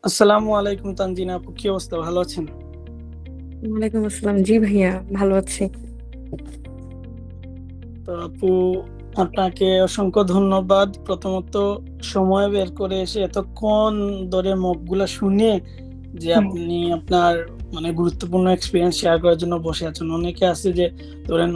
আসসালামু আলাইকুম তানজিনা আপু, কি অবস্থা? ভালো আছেন? ওয়ালাইকুম আসসালাম। জি ভাইয়া, ভালো আছি। তো আপু, আপনাকে অসংখ্য ধন্যবাদ। প্রথমত সময় বের করে এসে এতক্ষণ ধরে মপগুলা শুনে যে হুম। আপনি আপনার গুরুত্বপূর্ণ এক্সপিরিয়েন্স শেয়ার করার জন্য বসে আছেন। অনেকে আছে যে ধরেন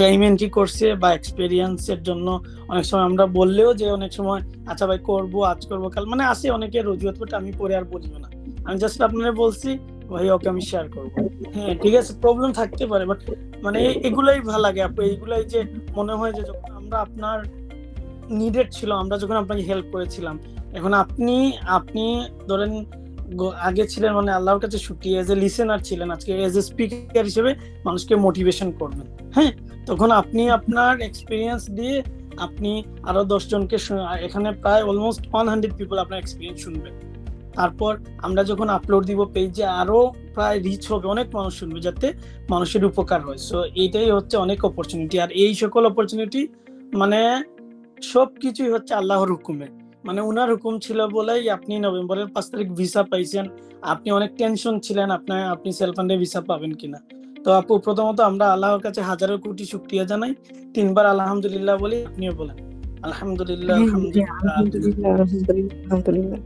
টাইম এন্ট্রি করছে বা এক্সপেরিয়েন্সের জন্য অনেক সময় আমরা বললেও যে অনেক সময় আচ্ছা ভাই করবো, আজ করবো কাল, আসে অনেকের অজুহাত, বাট আমি পরে আর বলিও না। আমি জাস্ট আপনারা বলছি ভাই ওকে আমি শেয়ার করবো। হ্যাঁ ঠিক আছে, প্রবলেম থাকতে পারে, বাট এগুলাই ভালো লাগে আপু, এইগুলাই যে মনে হয় যে যখন আমরা আপনার নিডেড ছিল, আমরা যখন আপনাকে হেল্প করেছিলাম, এখন আপনি আপনি ধরেন আগে ছিলেন আল্লাহর কাছে শুকরিয়া, এজ এ লিসেনার ছিলেন, আজকে এজ এ স্পিকার হিসেবে মানুষকে মোটিভেশন করবেন। হ্যাঁ, তখন আপনি আপনার এক্সপিরিয়েন্স দিয়ে আপনি আরো 10 জনকে এখানে প্রায় অলমোস্ট 100 পিপল আপনার এক্সপিরিয়েন্স শুনবেন। তারপর আমরা যখন আপলোড দিব পেজে, আরো প্রায় রিচ হবে, অনেক মানুষ শুনবে, যাতে মানুষের উপকার হয়। সো এইটাই হচ্ছে অনেক অপরচুনিটি, আর এই সকল অপরচুনিটি মানে সবকিছুই হচ্ছে আল্লাহর হুকুমে। উনার হুকুম ছিল বলেই আপনি নভেম্বরের 5 তারিখ ভিসা পাইছেন। আপনি অনেক টেনশন ছিলেন আপনি সেলফ ফান্ডে ভিসা পাবেন কিনা। তো আপু, প্রথমত আমরা আল্লাহর কাছে হাজারো কোটি শুকরিয়া জানাই, 3 বার আলহামদুলিল্লাহ বলি। আপনিও বলেন আলহামদুলিল্লাহ, হ্যাঁ হ্যাঁ, আলহামদুলিল্লাহ, আলহামদুলিল্লাহ আলহামদুলিল্লাহ আলহামদুলিল্লাহ।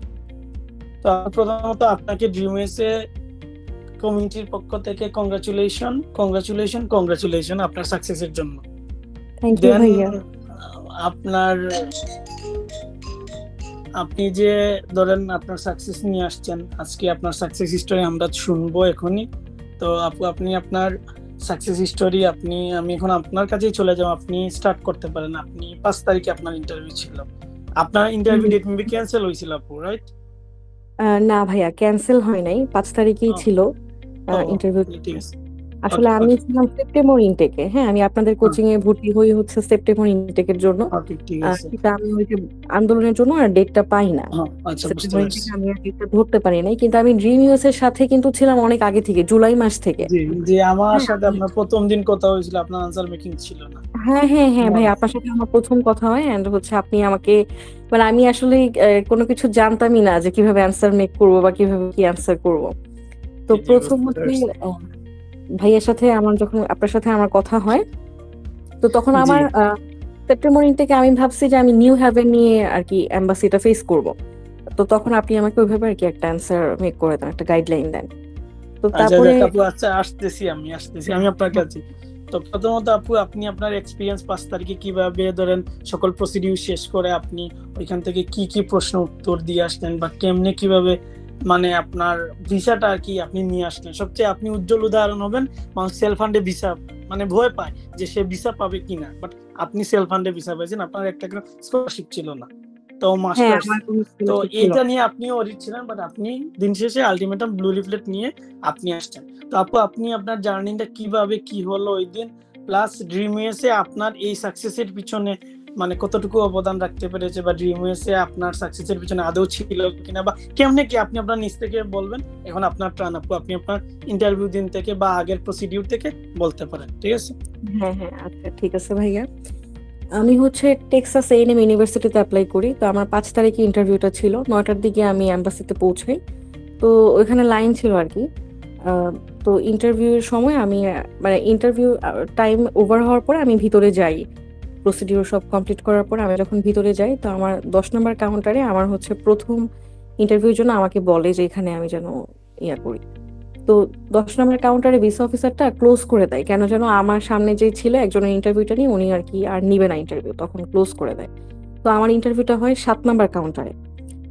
তো প্রথমত আপনাকে ড্রিমএসে কমিউনিটির পক্ষ থেকে কংগ্রাচুলেশন, কংগ্রাচুলেশন, কংগ্রাচুলেশন আপনার সাকসেসের জন্য। থ্যাংক ইউ দেন ভাইয়া। আপনার আপনি যে ধরেন আপনার সাকসেস নিয়ে আসছেন, আজকে আপনার সাকসেস স্টোরি আমরা শুনবো এখনই। তো আপু, আপনি আপনার সাকসেস স্টোরি আমি এখন আপনার কাছেই চলে যাব, আপনি স্টার্ট করতে পারেন। আপনি 5 তারিখে আপনার ইন্টারভিউ ছিল, আপনার ইন্টারভিউ হুম। ডেট মেবি ক্যান্সেল হয়েছিল আপু, রাইট? না ভাইয়া, ক্যান্সেল হয় নাই, 5 তারিখেই ও, ছিল ও, ইন্টারভিউ। ঠিক আছে। আসলে ওকে, আমি ওকে, ছিলাম সেপ্টেম্বর ইনটেকে। হ্যাঁ, আমি আপনাদের কোচিং এ ভর্তি হই হচ্ছে সেপ্টেম্বর ইনটেকের জন্য। ওকে, ঠিক আছে। কিন্তু আমি ওই যে আন্দোলনের জন্য আর ডেটটা পাই না। হ্যাঁ, আচ্ছা, বুঝতে সেপ্টেম্বর পারছি। ইনটেকে আমি আর ডেটটা ধরতে পারি নাই, কিন্তু আমি ড্রিম ইউএস এর সাথে কিন্তু ছিলাম অনেক আগে থেকে, জুলাই মাস থেকে। জি, জি, আমার হ্যাঁ সাথে আপনার প্রথম দিন কথা হয়েছিল, আপনার আনসার মেকিং ছিল না। হ্যাঁ হ্যাঁ হ্যাঁ ভাই, আমার- আপনার সাথে আমার প্রথম কথা হয় এন্ড হচ্ছে আপনি আমাকে, আমি আসলে কোনো কিছু জানতামই না যে কিভাবে অ্যান্সার মেক করবো বা কিভাবে কি অ্যান্সার করব। তো জি, জি, প্রথম বুঝতে হচ্ছে পারছি। ভাইয়ের সাথে আমার যখন আপনার সাথে আমার কথা হয়, তো তখন জি, আমার সেপ্টেম্বর থেকে আমি ভাবছি যে আমি নিউ হ্যাভেন নিয়ে আর কি এম্বাসিটা ফেস করব। তো তখন আপনি আমাকে ওইভাবে আর কি একটা অ্যান্সার মেক করে দেন, একটা গাইডলাইন দেন। তো আচ্ছা, তারপরে যাক আপু, আচ্ছা, আসতেছি আমি আপনার কাছে। তো প্রথমত আপু, আপনি আপনার এক্সপিরিয়েন্স 5 তারিখে কিভাবে ধরেন সকল প্রসিডিউর শেষ করে আপনি ওইখান থেকে কি কি প্রশ্ন উত্তর দিয়ে আসলেন, বা কেমনে কিভাবে আপনার ভিসাটা আর কি আপনি নিয়ে আসলেন। সবচেয়ে আপনি উজ্জ্বল উদাহরণ হবেন। মানুষ সেলফ ফান্ডে ভিসা ভয় পায় যে সে ভিসা পাবে কিনা, বাট আপনি সেলফ ফান্ডে ভিসা পাইছেন, আপনার একটা স্কলারশিপ ছিল না, তো হ্যাঁ, মাস্টার্স। আমার কোনো তো স্কলারশিপ ছিল এটা না। নিয়ে আপনিও অডিট ছিলেন, বাট আপনি দিন শেষে আলটিমেটাম ব্লু লিফলেট নিয়ে আপনি আসছেন। তো আপু, আপনি আপনার জার্নিটা কিভাবে কি হলো ওই দিন, প্লাস ড্রিম এসে আপনার এই সাকসেসের পিছনে কতটুকু অবদান রাখতে পেরেছে, বা ড্রিম এসে আপনার সাকসেসের পিছনে আদৌ ছিল কিনা, বা কেমনে কি আপনি আপনার নিজ থেকে বলবেন। এখন আপনার টার্ন আপু, আপনি আপনার ইন্টারভিউ দিন থেকে বা আগের প্রসিডিউর থেকে বলতে পারেন, ঠিক আছে? হ্যাঁ হ্যাঁ, আচ্ছা ঠিক আছে ভাইয়া। আমি হচ্ছে টেক্সাস A&M ইউনিভার্সিটিতে অ্যাপ্লাই করি। তো আমার 5 তারিখে ইন্টারভিউটা ছিল, 9টার দিকে আমি অ্যাম্বাসিতে পৌঁছাই। তো ওইখানে লাইন ছিল আর কি। আহ, তো ইন্টারভিউয়ের সময় আমি ইন্টারভিউ টাইম ওভার হওয়ার পরে আমি ভিতরে যাই। প্রসিডিউর সব কমপ্লিট করার পর আমি যখন ভিতরে যাই, তো আমার 10 নম্বর কাউন্টারে আমার হচ্ছে প্রথম ইন্টারভিউর জন্য আমাকে বলে যে এখানে আমি যেন ইয়া করি। তো 10 নম্বর কাউন্টারে ভিসা অফিসারটা ক্লোজ করে দেয়, কেন যেন আমার সামনে যে ছিল একজনের ইন্টারভিউটা নিয়ে, উনি আর কি আর নিবে না ইন্টারভিউ, তখন ক্লোজ করে দেয়। তো আমার ইন্টারভিউটা হয় 7 নম্বর কাউন্টারে।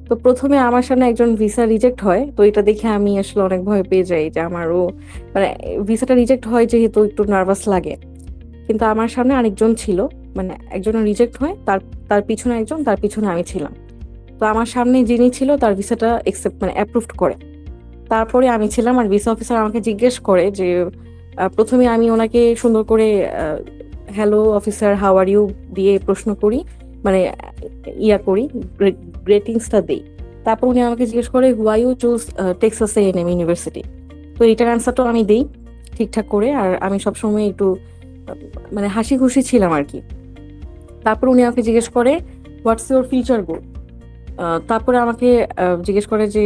তো প্রথমে আমার সামনে একজন ভিসা রিজেক্ট হয়, তো এটা দেখে আমি আসলে অনেক ভয় পেয়ে যাই যে আমারও মানে ভিসাটা রিজেক্ট হয় যেহেতু একটু নার্ভাস লাগে। কিন্তু আমার সামনে আরেকজন ছিল, একজন রিজেক্ট হয়, তার তার পিছনে একজন, তার পিছনে আমি ছিলাম। তো আমার সামনে যিনি ছিল তার ভিসাটা একসেপ্ট অ্যাপ্রুভড করে। তারপরে আমি ছিলাম, আর ভিসা অফিসার আমাকে জিজ্ঞেস করে যে প্রথমে আমি ওনাকে সুন্দর করে hello officer how are you দিয়ে প্রশ্ন করি, মানে ইয়া করি, গ্রেটিংসটা দেই। তারপর উনি আমাকে জিজ্ঞেস করে why you choose Texas A&M university. তো এটার অ্যান্সারটাও আমি দেই ঠিকঠাক করে, আর আমি সবসময় একটু হাসি খুশি ছিলাম আর কি। তারপর উনি আমাকে জিজ্ঞেস করে হোয়াটস ইউর ফিউচার গোল। তারপরে আমাকে জিজ্ঞেস করে যে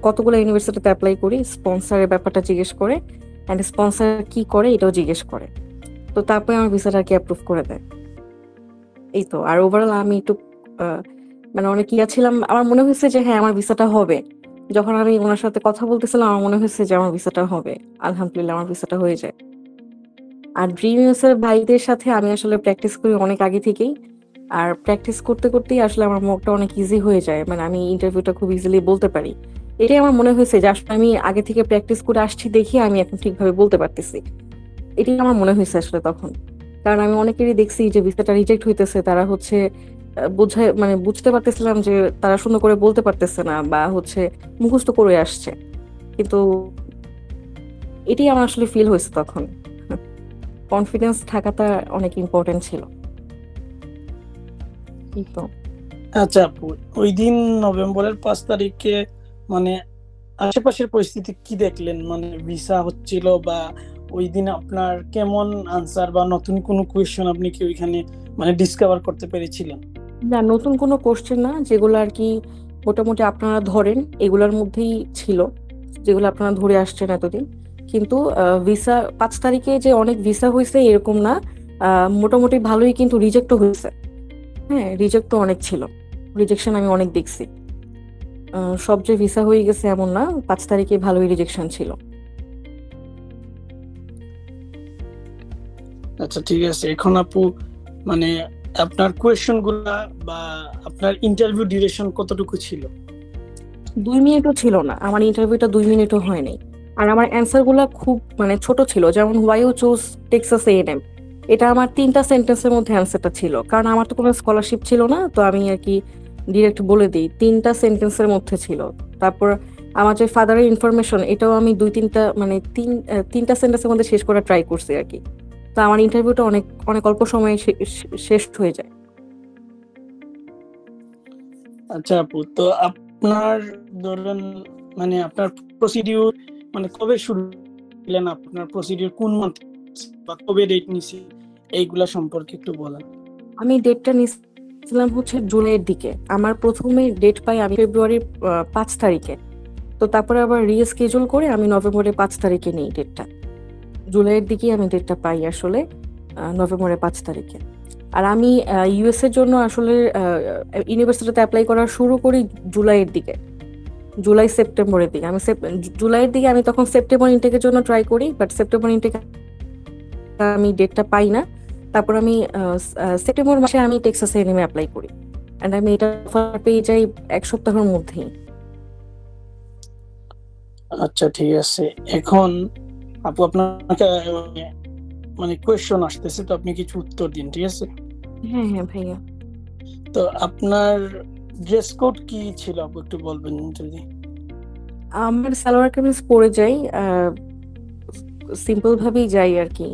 কতগুলো ইউনিভার্সিটিতে অ্যাপ্লাই করি, স্পন্সরের ব্যাপারটা জিজ্ঞেস করে, অ্যান্ড স্পন্সর কি করে এটাও জিজ্ঞেস করে। তো তারপরে আমার ভিসাটা আর কি অ্যাপ্রুভ করে দেয়। এই তো। আর ওভারঅল আমি একটু আহ, মানে অনেক ইয়া ছিলাম, আমার মনে হয়েছে যে হ্যাঁ আমার ভিসাটা হবে। যখন আমি ওনার সাথে কথা বলতেছিলাম আমার মনে হয়েছে যে আমার ভিসাটা হবে। আলহামদুলিল্লাহ আমার ভিসাটা হয়ে যায়। আর ড্রিম ইউএস এর ভাইদের সাথে আমি আসলে প্র্যাকটিস করি অনেক আগে থেকেই। আর প্র্যাকটিস করতে করতেই আসলে আমার মুখটা অনেক ইজি হয়ে যায়, মানে আমি ইন্টারভিউটা খুব ইজিলি বলতে পারি। এটাই আমার মনে হয়েছে যে আসলে আমি আগে থেকে প্র্যাকটিস করে আসছি দেখি আমি এখন ঠিকভাবে বলতে পারতেছি। এটাই আমার মনে হয়েছে আসলে তখন। কারণ আমি অনেকেরই দেখছি যে ভিসাটা রিজেক্ট হইতেছে, তারা হচ্ছে বোঝায় মানে বুঝতে পারতেছিলাম যে তারা সুন্দর করে বলতে পারতেছে না বা হচ্ছে মুখস্থ করে আসছে। কিন্তু এটাই আমার আসলে ফিল হয়েছে তখন। কনফিডেন্স থাকাটা অনেক ইম্পর্টেন্ট ছিল। এই তো। আচ্ছা আপু, ওই দিন নভেম্বরের 5 তারিখে মানে আশেপাশের পরিস্থিতি কি দেখলেন? মানে ভিসা হচ্ছিল বা ওই দিন আপনার কেমন আনসার বা নতুন কোনো কোয়েশ্চেন আপনি কি ওইখানে মানে ডিসকভার করতে পেরেছিলেন? না, নতুন কোনো কোশ্চেন না, যেগুলো আর কি মোটামুটি আপনারা ধরেন এগুলোর মধ্যেই ছিল, যেগুলো আপনারা ধরে আসছেন এতদিন। কিন্তু ভিসা 5 তারিখে যে অনেক ভিসা হয়েছে এরকম না। মোটামুটি ভালোই কিন্তু রিজেক্টও হয়েছে। হ্যাঁ, রিজেক্টও অনেক ছিল, রিজেকশন আমি অনেক দেখছি। সব যে ভিসা হয়ে গেছে এমন না, 5 তারিখে ভালোই রিজেকশন ছিল। আচ্ছা ঠিক আছে। এখন আপু মানে আপনার কোয়েশ্চেন গুলা বা আপনার ইন্টারভিউ ডিউরেশন কতটুকু ছিল? 2 মিনিটও ছিল না, আমার ইন্টারভিউটা 2 মিনিটও হয়নি। আর আমার অ্যান্সার গুলা খুব মানে ছোট ছিল, যেমন why you choose Texas A&M, এটা আমার 3টা সেন্টেন্সের মধ্যে অ্যান্সারটা ছিল। কারণ আমার তো কোনো স্কলারশিপ ছিল না, তো আমি আর কি ডিরেক্ট বলে দিই 3টা সেন্টেন্সের মধ্যে ছিল। তারপর আমার যে ফাদারের ইনফরমেশন, এটাও আমি 2-3টা মানে 3টা সেন্টেন্সের মধ্যে শেষ করার ট্রাই করছি আর কি। তো আমার ইন্টারভিউটা অনেক অনেক অল্প সময়ে শেষ হয়ে যায়। আচ্ছা আপু, তো আপনার ধরেন মানে আপনার প্রসিডিউর মানে কবে শুরু করলেন, আপনার প্রসিডিউর কোন মান্থ বা কবে ডেট নিছি, এইগুলা সম্পর্কে একটু বলেন। আমি ডেটটা নিয়েছিলাম হচ্ছে জুলাইয়ের দিকে। আমার প্রথমে ডেট পাই আমি ফেব্রুয়ারির 5 তারিখে। তো তারপরে আবার রিস্কেডিউল করে আমি নভেম্বরের 5 তারিখে নিই ডেটটা। জুলাইয়ের দিকে আমি ডেটটা পাই আসলে, নভেম্বরের 5 তারিখে। আর আমি ইউএস এর জন্য আসলে ইউনিভার্সিটিতে অ্যাপ্লাই করা শুরু করি জুলাইয়ের দিকে, জুলাই সেপ্টেম্বরের দিকে। জুলাইয়ের দিকে আমি তখন সেপ্টেম্বর ইনটেকের জন্য ট্রাই করি, বাট সেপ্টেম্বর ইনটেক আমি ডেটটা পাই না। তারপর আমি সেপ্টেম্বর মাসে আমি টেক্সাস A&M অ্যাপ্লাই করি, এন্ড আমি এটা অফার পেয়ে যাই 1 সপ্তাহের মধ্যেই। আচ্ছা ঠিক আছে। এখন আপু আপনাকে মানে কোয়েশ্চন আসতেছে, তো আপনি কিছু উত্তর দিন, ঠিক আছে? হ্যাঁ হ্যাঁ ভাইয়া। তো আপনার ড্রেস কোড কি ছিল আপু, একটু বলবেন যদি। আমার সালোয়ার কামিজ পরে যাই, সিম্পল ভাবেই যাই আর কি।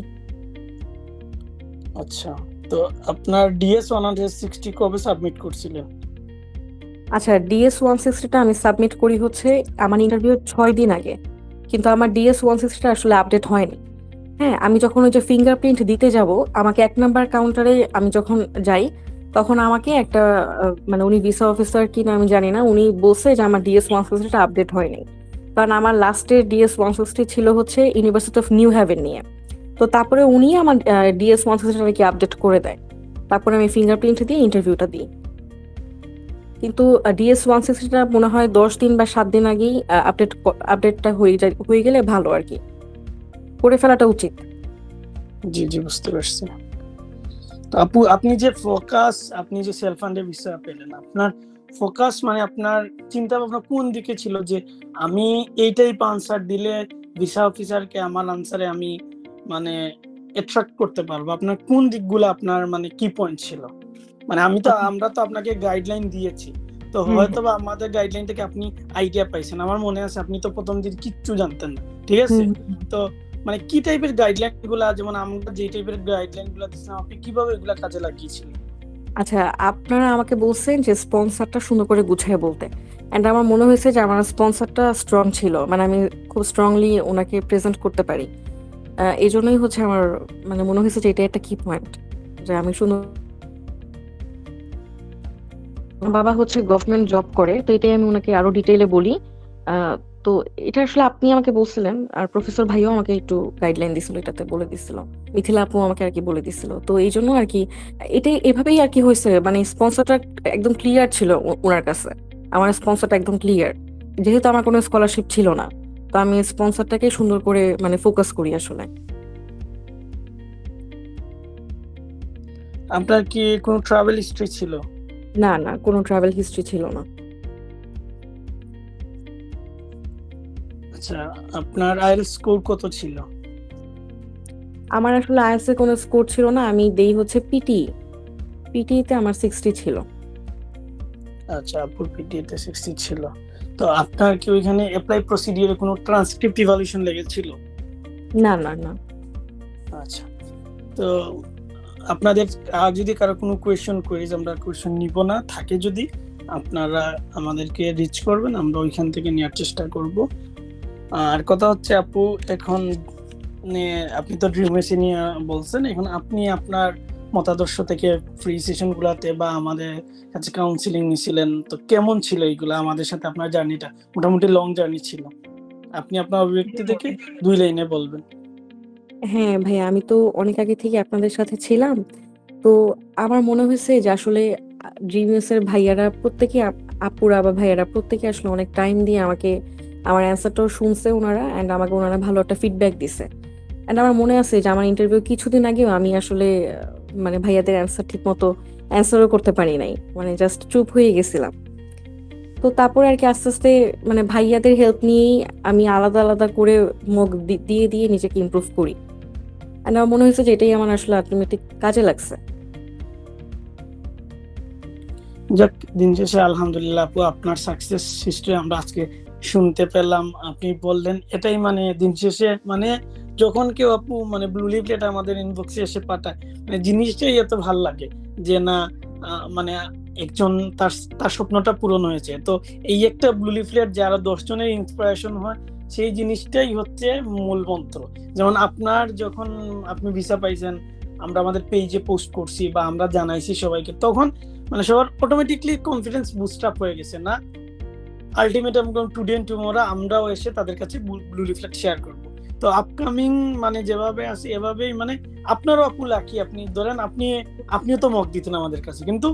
আচ্ছা, তো আপনার DS-160 কবে সাবমিট করছিলেন? আচ্ছা, DS-160টা আমি সাবমিট করি হচ্ছে আমার ইন্টারভিউ 6 দিন আগে, কিন্তু আমার DS-160টা আসলে আপডেট হয়নি। হ্যাঁ, আমি যখন ওই যে ফিঙ্গারপ্রিন্ট দিতে যাব, আমাকে 1 নাম্বার কাউন্টারে আমি যখন যাই, তখন আমাকে একটা মানে উনি ভিসা অফিসার কিনা আমি জানি না, উনি বলছে যে আমার DS-160টা আপডেট হয়নি। কারণ আমার লাস্টের DS-160 ছিল হচ্ছে ইউনিভার্সিটি অফ নিউ হ্যাভেন নিয়ে। তো তারপরে উনি আমার DS-160টা কি আপডেট করে দেয়। তারপরে আমি ফিঙ্গারপ্রিন্ট দিয়ে ইন্টারভিউটা দিই। কিন্তু DS-160টা মনে হয় 10 দিন বা 7 দিন আগেই আপডেটটা হয়ে গেলে ভালো আর কি, করে ফেলাটা উচিত। জি জি, বুঝতে পারছি। তো আপু আপনি যে ফোকাস, আপনি যে সেলফ ফান্ডে ভিসা পেলেন, আপনার ফোকাস মানে আপনার চিন্তা ভাবনা কোন দিকে ছিল যে আমি এই টাইপ আনসার দিলে ভিসা অফিসারকে আমার আনসারে আমি মানে অ্যাট্রাক্ট করতে পারবো? আপনার কোন দিকগুলো আপনার মানে কি পয়েন্ট ছিল? মানে আমরা তো আপনাকে গাইডলাইন দিয়েছি, তো হুম হয়তো বা আমাদের গাইডলাইন থেকে আপনি আইডিয়া পাইছেন। আমার মনে আছে আপনি তো প্রথম দিন কিচ্ছু জানতেন না, ঠিক আছে? হুম। তো মানে কি টাইপের গাইডলাইন গুলা, যেমন আমরা যে টাইপের গাইডলাইন গুলা দিচ্ছিলাম, আপনি কিভাবে এগুলা কাজে লাগিয়েছিলেন? আচ্ছা, আপনারা আমাকে বলছেন যে স্পন্সরটা সুন্দর করে গুছিয়ে বলতে, এন্ড আমার মনে হয়েছে যে আমার স্পন্সরটা স্ট্রং ছিল, মানে আমি খুব স্ট্রংলি ওনাকে প্রেজেন্ট করতে পারি। এই জন্যই হচ্ছে আমার মানে মনে হয়েছে যে এটা একটা কি পয়েন্ট, যে আমি সুন্দর। আমার বাবা হচ্ছে গভর্নমেন্ট জব করে, তো এটাই আমি ওনাকে আরো ডিটেইলে বলি। আহ, তো এটা আসলে আপনি আমাকে বলছিলেন, আর প্রফেসর ভাইও আমাকে একটু গাইডলাইন দিছিল, এটাতে বলে দিছিল, মিথিলা আপু আমাকে আর কি বলে দিছিল। তো এই জন্য আর কি এটাই এভাবেই আর কি হয়েছে, মানে স্পন্সরটা একদম ক্লিয়ার ছিল ওনার কাছে। আমার স্পন্সরটা একদম ক্লিয়ার, যেহেতু আমার কোনো স্কলারশিপ ছিল না, তো আমি স্পন্সরটাকে সুন্দর করে মানে ফোকাস করি আসলে। আপনার কি কোনো ট্রাভেল হিস্ট্রি ছিল? না না, কোনো ট্রাভেল হিস্ট্রি ছিল না। আচ্ছা, আপনার আইএলটিএস স্কোর কত ছিল? আমার আসলে আইএলটিএস এর কোনো স্কোর ছিল না, আমি দেই হচ্ছে পিটি। পিটিতে আমার 60 ছিল। আচ্ছা, আপুর পিটিএতে 60 ছিল। তো আপনার কি ওইখানে অ্যাপ্লাই প্রসিডিউরে কোনো ট্রান্সক্রিপ্ট ইভালুয়েশন লেগেছিল? না না না। আচ্ছা, তো আপনাদের যদি কারো কোনো কোয়েশ্চন কুইজ, আমরা কোয়েশ্চন নিব না, থাকে যদি আপনারা আমাদেরকে রিচ করবেন, আমরা ওইখান থেকে নেওয়ার চেষ্টা করব। আর কথা হচ্ছে আপু, এখন আপনি তো ড্রিম মেশিন নিয়ে বলছেন, এখন আপনি আপনার মতাদর্শ থেকে ফ্রি সেশন গুলাতে বা আমাদের কাছে কাউন্সিলিং নিছিলেন, তো কেমন ছিল এইগুলা? আমাদের সাথে আপনার জার্নিটা মোটামুটি লং জার্নি ছিল, আপনি আপনার অভিব্যক্তি থেকে 2 লাইনে বলবেন। হ্যাঁ ভাইয়া, আমি তো অনেক আগে থেকে আপনাদের সাথে ছিলাম। তো আমার মনে হয়েছে যে আসলে ড্রিমস এর ভাইয়ারা প্রত্যেকে, আপুরা বা ভাইয়ারা প্রত্যেকে আসলে অনেক টাইম দিয়ে আমাকে আমার অ্যান্সারটাও শুনছে ওনারা, অ্যান্ড আমাকে ওনারা ভালো একটা ফিডব্যাক দিছে। অ্যান্ড আমার মনে আছে যে আমার ইন্টারভিউ কিছুদিন আগেও আমি আসলে মানে ভাইয়াদের অ্যান্সার ঠিক মতো অ্যান্সারও করতে পারি নাই, মানে জাস্ট চুপ হয়ে গেছিলাম। তো তারপরে আর কি আস্তে আস্তে মানে ভাইয়াদের হেল্প নিয়েই আমি আলাদা আলাদা করে মক দিয়ে দিয়ে নিজেকে ইমপ্রুভ করি। আর আমার মনে হয়েছে যে এটাই আমার আসলে আলটিমেটলি কাজে লাগছে। যাক, দিন শেষে আলহামদুলিল্লাহ আপু, আপনার সাকসেস হিস্ট্রি আমরা আজকে শুনতে পেলাম। আপনি বললেন এটাই, মানে দিন শেষে মানে যখন কেউ আপু মানে ব্লু লিফলেট আমাদের ইনবক্সে এসে পাঠায়, মানে জিনিসটাই এত ভাল লাগে যে না, মানে একজন তার তার স্বপ্নটা পূরণ হয়েছে। তো এই একটা ব্লু লিফলেট যে আরো 10 জনের ইন্সপিরেশন হয়, সেই জিনিসটাই হচ্ছে মূল মন্ত্র। যেমন আপনার যখন আপনি ভিসা পাইছেন, আমরা আমাদের পেজে পোস্ট করছি বা আমরা জানাইছি সবাইকে, তখন মানে সবার অটোমেটিকলি কনফিডেন্স বুস্ট আপ হয়ে গেছে না, আলটিমেট টুডে এন্ড টুমোরো আমরাও এসে তাদের কাছে ব্লু রিফ্লেক্ট শেয়ার করব। তো আপকামিং মানে যেভাবে আছে এভাবেই, মানে আপনারও আপু লাকি, আপনি ধরেন আপনিও তো মক দিতেন আমাদের কাছে, কিন্তু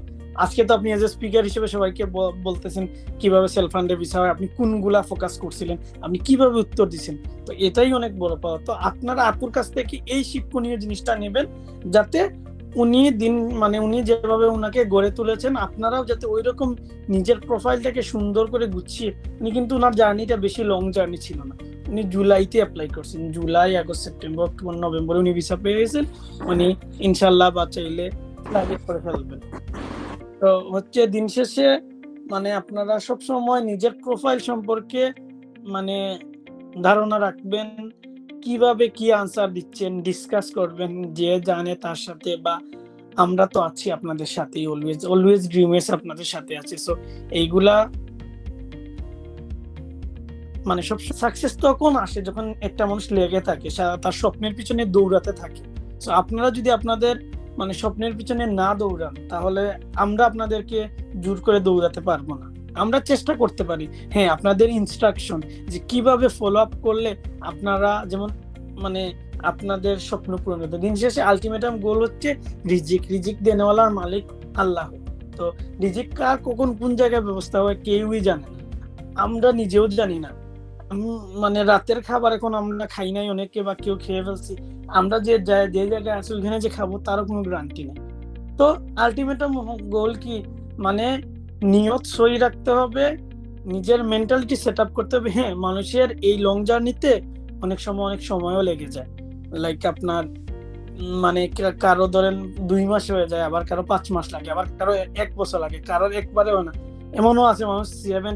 আজকে তো আপনি এজ এ স্পিকার হিসেবে সবাইকে বলতেছেন কিভাবে সেলফ ফান্ডের বিষয় হয়, আপনি কোনগুলা ফোকাস করছিলেন, আপনি কিভাবে উত্তর দিচ্ছেন। তো এটাই অনেক বড় পাওয়া। তো আপনারা আপুর কাছ থেকে এই শিক্ষণীয় জিনিসটা নেবেন, যাতে উনি যেভাবে উনাকে গড়ে তুলেছেন, আপনারাও যাতে ওই রকম নিজের প্রোফাইলটাকে সুন্দর করে গুছিয়ে, উনি কিন্তু ওনার জার্নিটা বেশি লং জার্নি ছিল না, উনি জুলাইতে অ্যাপ্লাই করছেন, জুলাই আগস্ট সেপ্টেম্বর অক্টোবর নভেম্বরে উনি ভিসা পেয়ে গেছেন। উনি ইনশাল্লাহ বা চাইলে টার্গেট করে ফেলবেন। তো হচ্ছে দিন শেষে মানে আপনারা সবসময় নিজের প্রোফাইল সম্পর্কে মানে ধারণা রাখবেন, কিভাবে কি আনসার দিচ্ছেন ডিসকাস করবেন যে জানে তার সাথে, বা আমরা তো আছি আপনাদের সাথে, অলওয়েজ অলওয়েজ ড্রিমেস আপনাদের সাথে আছে। সো এইগুলা মানে সব সাকসেস তখন আসে যখন একটা মানুষ লেগে থাকে, তার স্বপ্নের পিছনে দৌড়াতে থাকে। সো আপনারা যদি আপনাদের মানে স্বপ্নের পিছনে না দৌড়ান, তাহলে আমরা আপনাদেরকে জোর করে দৌড়াতে পারবো না। আমরা চেষ্টা করতে পারি, হ্যাঁ, আপনাদের ইনস্ট্রাকশন যে কিভাবে ফলো আপ করলে আপনারা যেমন মানে আপনাদের স্বপ্ন পূরণ হতে। দিন শেষে আলটিমেটাম গোল হচ্ছে রিজিক দেনেওয়ালার মালিক আল্লাহ। তো রিজিক কার কখন কোন জায়গায় ব্যবস্থা হয় কেউই জানে না, আমরা নিজেও জানি না। মানে রাতের খাবার এখন আমরা খাই নাই অনেকে, বা কেউ খেয়ে ফেলছি, আমরা যে জায়গায় আছি ওইখানে যে খাবো তারও কোনো গ্যারান্টি নেই। তো আলটিমেটাম গোল কি, মানে নিয়ত সই রাখতে হবে, নিজের মেন্টালিটি সেট আপ করতে হবে। হ্যাঁ, মানুষের এই লং জার্নিতে অনেক সময়ও লেগে যায়, লাইক আপনার মানে কারো ধরেন 2 মাস হয়ে যায়, আবার কারো 5 মাস লাগে, আবার কারো 1 বছর লাগে, কারোর একবারেও না। এমনও আছে মানুষ 7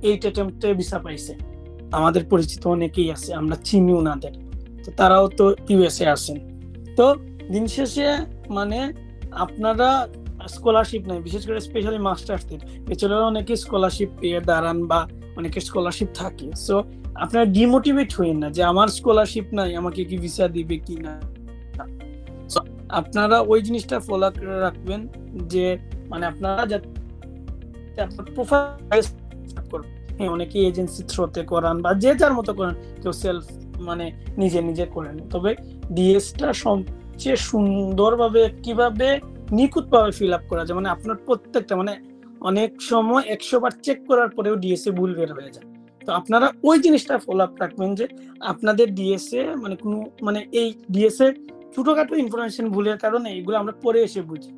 অ্যাটেম্পটে ভিসা পাইছে, আমাদের পরিচিত অনেকেই আছে, আমরা চিনি ওনাদের। তো তারাও তো ইউএসএ আছেন। তো দিন শেষে মানে আপনারা স্কলারশিপ নাই, বিশেষ করে স্পেশালি মাস্টার্সদের ব্যাচেলর অনেকে স্কলারশিপ পেয়ে দাঁড়ান, বা অনেকের স্কলারশিপ থাকে। সো আপনারা ডিমোটিভেট হইেন না যে আমার স্কলারশিপ নাই, আমাকে কি ভিসা দিবে কি না। So, আপনারা ওই জিনিসটা ফলো রাখবেন যে মানে আপনারা যাতে আপনার প্রোফাইল করবেন, হ্যাঁ, অনেকে এজেন্সি থ্রোতে করান বা যে যার মতো করেন, কেউ সেলফ মানে নিজে নিজে করেন। তবে ডিএসটা সবচেয়ে সুন্দরভাবে কিভাবে নিখুঁতভাবে ফিল আপ করা যায়, মানে আপনার প্রত্যেকটা মানে অনেক সময় 100 বার চেক করার পরেও ডিএসএ ভুল বের হয়ে যায়। তো আপনারা ওই জিনিসটা ফলো আপ রাখবেন যে আপনাদের ডিএসএ মানে কোনো মানে এই ডিএসএ ছোটখাটো ইনফরমেশন ভুলের কারণে এগুলো আমরা পরে এসে বুঝি।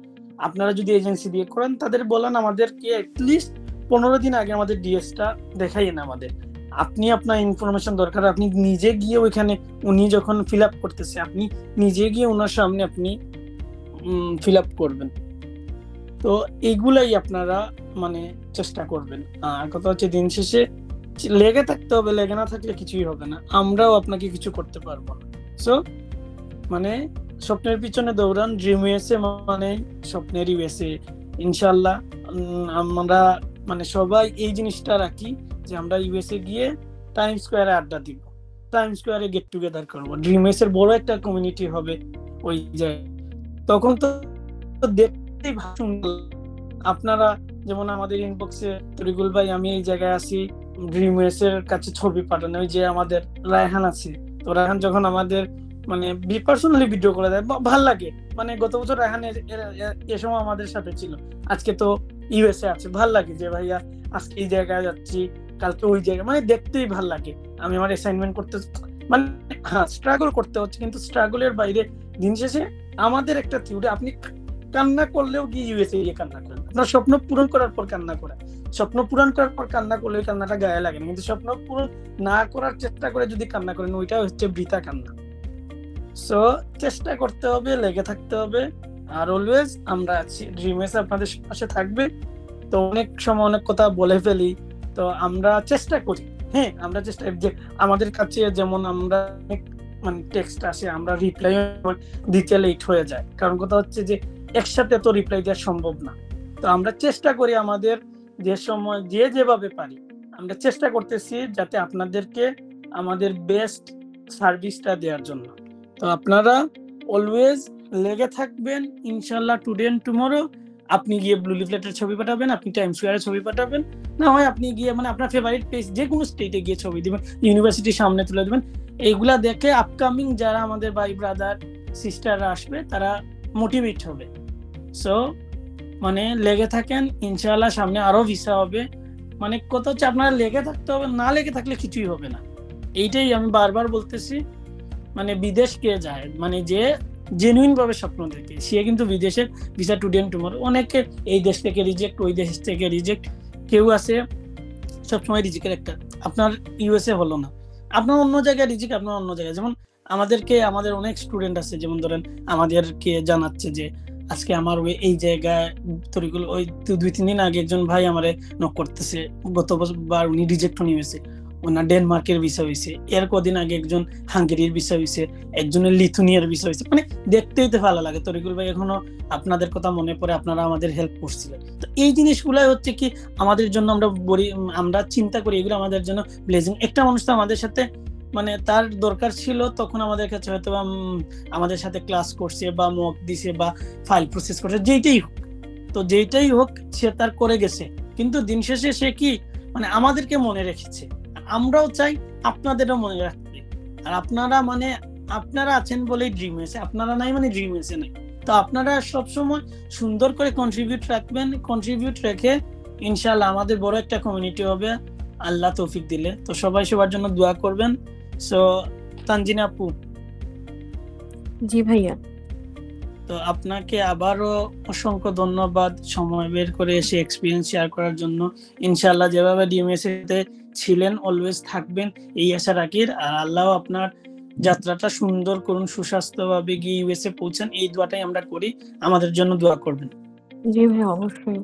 আপনারা যদি এজেন্সি দিয়ে করেন তাদের বলেন আমাদেরকে অ্যাটলিস্ট 15 দিন আগে আমাদের ডিএসটা দেখাইয়েন আমাদের। আপনি আপনার ইনফরমেশন দরকার, আপনি নিজে গিয়ে ওইখানে উনি যখন ফিল আপ করতেছে আপনি নিজে গিয়ে ওনার সামনে আপনি ফিল আপ করবেন। তো এইগুলাই আপনারা মানে চেষ্টা করবেন। আর কথা হচ্ছে দিন শেষে লেগে থাকতে হবে, লেগে না থাকলে কিছুই হবে না, আমরাও আপনাকে কিছু করতে পারবো না। সো মানে স্বপ্নের পিছনে দৌড়ান, ড্রিম ইউএসএ মানে স্বপ্নের ইউএসএ ইনশাল্লাহ। আমরা মানে সবাই এই জিনিসটা রাখি যে আমরা ইউএসএ গিয়ে টাইম স্কোয়ারে আড্ডা দিব, টাইম স্কোয়ারে গেট টুগেদার করবো, ড্রিম ইউএসএর বড় একটা কমিউনিটি হবে ওই জায়গায়। তখন তো দেখতেই সুন্দর। আপনারা যেমন আমাদের ইনবক্সে তরিকুল ভাই আমি এই জায়গায় আছি, ড্রিম ইউএসএর কাছে ছবি পাঠানো, ওই যে আমাদের রায়হান আছে, তো রায়হান যখন আমাদের মানে পার্সোনালি ভিডিও করে দেয় ভাল লাগে। মানে গত বছর রায়হান এ সময় আমাদের সাথে ছিল, আজকে তো ইউএসএ আছে, ভাল লাগে যে ভাইয়া আজকে এই জায়গায় যাচ্ছি, কালকে ওই জায়গায়, মানে দেখতেই ভাল লাগে। আমি আমার অ্যাসাইনমেন্ট করতে মানে হ্যাঁ স্ট্রাগল করতে হচ্ছে, কিন্তু স্ট্রাগলের বাইরে দিন শেষে আমাদের একটা থিওরি, আপনি কান্না করলেও গিয়ে ইউএসএ গিয়ে কান্না করেন, আপনার স্বপ্ন পূরণ করার পর কান্না করেন। স্বপ্ন পূরণ করার পর কান্না করলে ওই কান্নাটা গায়ে লাগে না, কিন্তু স্বপ্ন পূরণ না করার চেষ্টা করে যদি কান্না করেন ওইটা হচ্ছে বৃথা কান্না। সো চেষ্টা করতে হবে, লেগে থাকতে হবে, আর অলওয়েজ আমরা আছি, ড্রিমস আপনাদের পাশে থাকবে। তো অনেক সময় অনেক কথা বলে ফেলি, তো আমরা চেষ্টা করি, হ্যাঁ আমরা চেষ্টা যে আমাদের কাছে যেমন আমরা মানে টেক্সট আসে আমরা রিপ্লাই দিতে লেট হয়ে যায়, কারণ কথা হচ্ছে যে একসাথে তো রিপ্লাই দেওয়া সম্ভব না। তো আমরা চেষ্টা করি আমাদের যে সময় যে যেভাবে পারি আমরা চেষ্টা করতেছি যাতে আপনাদেরকে আমাদের বেস্ট সার্ভিসটা দেওয়ার জন্য। তো আপনারা অলওয়েজ লেগে থাকবেন ইনশাল্লাহ। টুডে এন্ড টুমরো আপনি গিয়ে ব্লু লিফলেটের ছবি পাঠাবেন, আপনি টাইম স্কোয়ারের ছবি পাঠাবেন, না হয় আপনি গিয়ে মানে আপনার ফেভারিট প্লেস যে কোনো স্টেটে গিয়ে ছবি দিবেন, ইউনিভার্সিটির সামনে তুলে দেবেন। এইগুলা দেখে আপকামিং যারা আমাদের ভাই ব্রাদার সিস্টাররা আসবে তারা মোটিভেট হবে। সো মানে লেগে থাকেন ইনশাআল্লাহ, সামনে আরো ভিসা হবে। মানে কথা হচ্ছে আপনারা লেগে থাকতে হবে, না লেগে থাকলে কিছুই হবে না। এইটাই আমি বারবার বলতেছি। মানে বিদেশ কে যায়, মানে যে জেনুইন ভাবে স্বপ্ন দেখে সে কিন্তু বিদেশের ভিসা টুডে এন্ড টুমরো। অনেকে এই দেশ থেকে রিজেক্ট, ওই দেশ থেকে রিজেক্ট, কেউ আছে সবসময় রিজেক্টের একটা, আপনার ইউএসএ হলো না, আপনার অন্য জায়গায় রিজেক্ট, আপনার অন্য জায়গায়। যেমন আমাদের অনেক স্টুডেন্ট আছে, যেমন ধরেন আমাদেরকে জানাচ্ছে যে আজকে আমার এই জায়গায় তরিকুল ওই 2-3 দিন আগে একজন ভাই আমারে নক করতেছে, গত বছর উনি রিজেক্ট হয়েছে, ওনার ডেনমার্কের ভিসা হয়েছে, এর কদিন আগে একজন হাঙ্গেরির ভিসা হয়েছে, একজনের লিথুনিয়ার ভিসা হয়েছে। মানে দেখতেই তো ভালো লাগে, তরিকুল ভাই এখনো আপনাদের কথা মনে পড়ে, আপনারা আমাদের হেল্প করছিলেন। তো এই জিনিসগুলাই হচ্ছে কি আমাদের জন্য আমরা চিন্তা করি, এগুলো আমাদের জন্য ব্লেজিং। একটা মানুষ তো আমাদের সাথে মানে তার দরকার ছিল তখন আমাদের কাছে হয়তো আমাদের সাথে ক্লাস করছে বা মক দিছে বা ফাইল প্রসেস করছে, যেইটাই হোক সে তার করে গেছে, কিন্তু দিন শেষে সে কি মানে আমাদেরকে মনে রেখেছে। আমরাও চাই আপনাদেরও মনে রাখতে। আর আপনারা আছেন বলেই ড্রিম হয়েছে, আপনারা নাই মানে ড্রিম হয়েছে নাই। তো আপনারা সবসময় সুন্দর করে কন্ট্রিবিউট রাখবেন, কন্ট্রিবিউট রেখে ইনশাআল্লাহ আমাদের বড় একটা কমিউনিটি হবে আল্লাহ তৌফিক দিলে। তো সবাই সবার জন্য দোয়া করবেন। সো তানজিনা আপু। জি ভাইয়া। তো আপনাকে আবারও অসংখ্য ধন্যবাদ সময় বের করে এসে এক্সপিরিয়েন্স শেয়ার করার জন্য। ইনশাআল্লাহ যেভাবে ডিএমএস তে ছিলেন অলওয়েজ থাকবেন এই আশা রাখি। আর আল্লাহ আপনার যাত্রাটা সুন্দর করুন, সুস্বাস্থ্যভাবে গিয়ে ইউএসএ পৌঁছান, এই দোয়াটাই আমরা করি। আমাদের জন্য দোয়া করবেন। জি ভাইয়া অবশ্যই।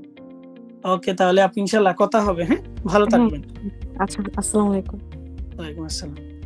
ওকে, তাহলে আপনি ইনশাআল্লাহ কথা হবে। হ্যাঁ, ভালো থাকবেন। আচ্ছা, আসসালামু আলাইকুম। ওয়ালাইকুম আসসালাম।